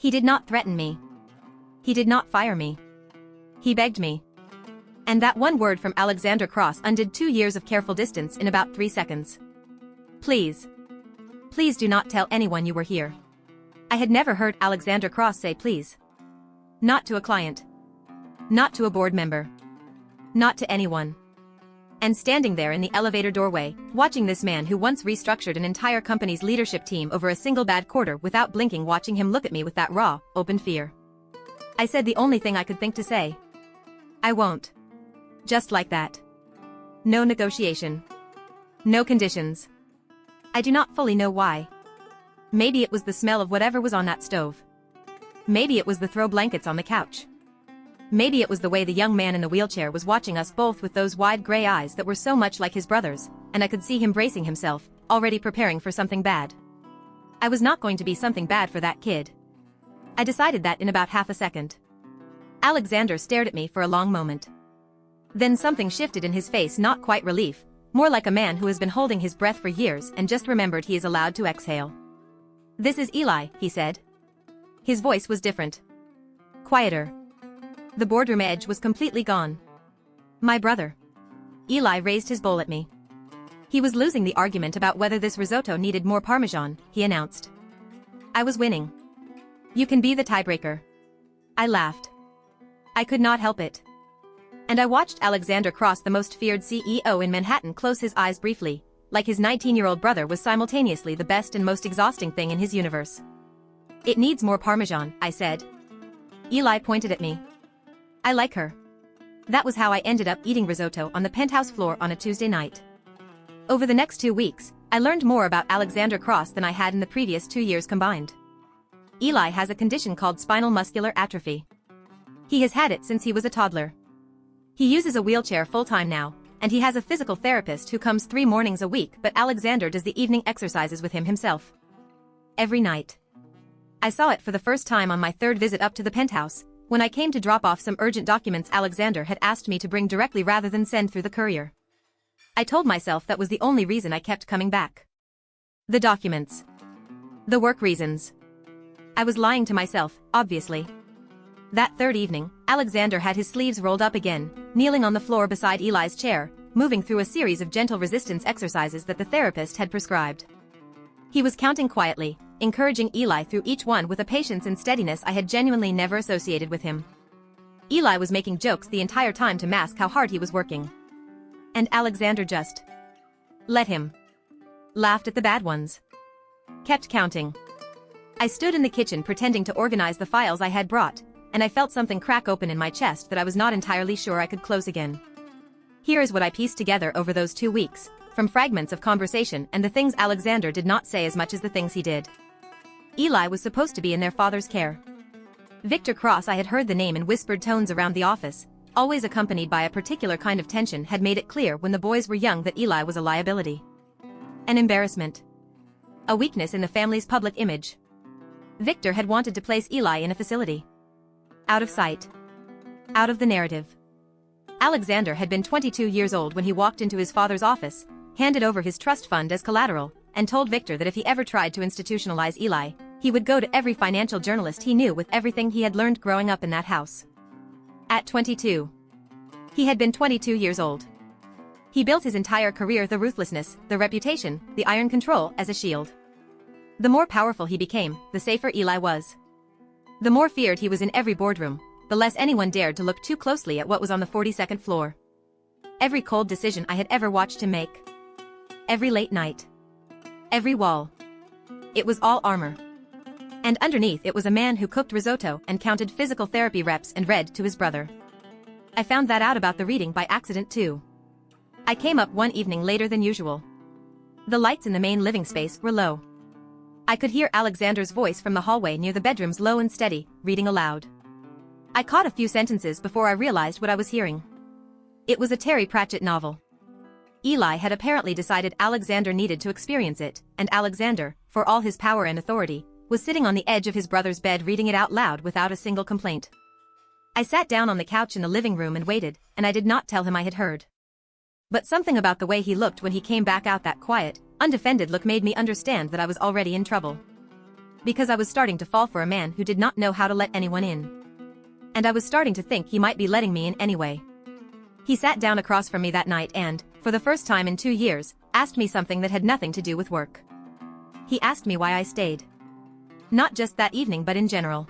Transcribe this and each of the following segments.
He did not threaten me. He did not fire me. He begged me. And that one word from Alexander Cross undid 2 years of careful distance in about 3 seconds. Please. Please do not tell anyone you were here. I had never heard Alexander Cross say please. Not to a client. Not to a board member. Not to anyone. And standing there in the elevator doorway, watching this man who once restructured an entire company's leadership team over a single bad quarter without blinking, watching him look at me with that raw, open fear. I said the only thing I could think to say. I won't. Just like that. No negotiation. No conditions. I do not fully know why. Maybe it was the smell of whatever was on that stove. Maybe it was the throw blankets on the couch. Maybe it was the way the young man in the wheelchair was watching us both with those wide gray eyes that were so much like his brother's, and I could see him bracing himself, already preparing for something bad. I was not going to be something bad for that kid. I decided that in about half a second. Alexander stared at me for a long moment. Then something shifted in his face, not quite relief, more like a man who has been holding his breath for years and just remembered he is allowed to exhale. This is Eli, he said. His voice was different. Quieter. The boardroom edge was completely gone. My brother. Eli raised his bowl at me. He was losing the argument about whether this risotto needed more Parmesan, he announced. I was winning. You can be the tiebreaker. I laughed. I could not help it. And I watched Alexander Cross, the most feared CEO in Manhattan, close his eyes briefly, like his 19-year-old brother was simultaneously the best and most exhausting thing in his universe. It needs more Parmesan, I said. Eli pointed at me. I like her. That was how I ended up eating risotto on the penthouse floor on a Tuesday night. Over the next 2 weeks, I learned more about Alexander Cross than I had in the previous 2 years combined. Eli has a condition called spinal muscular atrophy. He has had it since he was a toddler. He uses a wheelchair full-time now, and he has a physical therapist who comes 3 mornings a week, but Alexander does the evening exercises with him himself. Every night. I saw it for the first time on my 3rd visit up to the penthouse, when I came to drop off some urgent documents Alexander had asked me to bring directly rather than send through the courier. I told myself that was the only reason I kept coming back. The documents. The work reasons. I was lying to myself, obviously. That 3rd evening, Alexander had his sleeves rolled up again, kneeling on the floor beside Eli's chair, moving through a series of gentle resistance exercises that the therapist had prescribed. He was counting quietly, encouraging Eli through each one with a patience and steadiness I had genuinely never associated with him. Eli was making jokes the entire time to mask how hard he was working. And Alexander just let him. Laughed at the bad ones. Kept counting. I stood in the kitchen pretending to organize the files I had brought, and I felt something crack open in my chest that I was not entirely sure I could close again. Here is what I pieced together over those 2 weeks, from fragments of conversation and the things Alexander did not say as much as the things he did. Eli was supposed to be in their father's care. Victor Cross, I had heard the name in whispered tones around the office, always accompanied by a particular kind of tension, had made it clear when the boys were young that Eli was a liability. An embarrassment. A weakness in the family's public image. Victor had wanted to place Eli in a facility. Out of sight. Out of the narrative. Alexander had been 22 years old when he walked into his father's office, handed over his trust fund as collateral, and told Victor that if he ever tried to institutionalize Eli, he would go to every financial journalist he knew with everything he had learned growing up in that house. At 22. He had been 22 years old. He built his entire career, the ruthlessness, the reputation, the iron control, as a shield. The more powerful he became, the safer Eli was. The more feared he was in every boardroom, the less anyone dared to look too closely at what was on the 42nd floor. Every cold decision I had ever watched him make. Every late night. Every wall. It was all armor. And underneath it was a man who cooked risotto and counted physical therapy reps and read to his brother. I found that out about the reading by accident too. I came up one evening later than usual. The lights in the main living space were low. I could hear Alexander's voice from the hallway near the bedrooms, low and steady, reading aloud. I caught a few sentences before I realized what I was hearing. It was a Terry Pratchett novel. Eli had apparently decided Alexander needed to experience it, and Alexander, for all his power and authority, was sitting on the edge of his brother's bed reading it out loud without a single complaint. I sat down on the couch in the living room and waited, and I did not tell him I had heard. But something about the way he looked when he came back out, that quiet, undefended look, made me understand that I was already in trouble. because I was starting to fall for a man who did not know how to let anyone in. And I was starting to think he might be letting me in anyway. He sat down across from me that night and, for the first time in 2 years, asked me something that had nothing to do with work. He asked me why I stayed. Not just that evening but in general.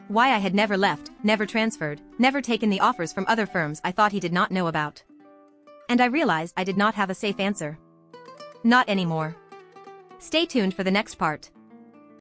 Why I had never left, never transferred, never taken the offers from other firms I thought he did not know about. And I realized I did not have a safe answer. Not anymore. Stay tuned for the next part.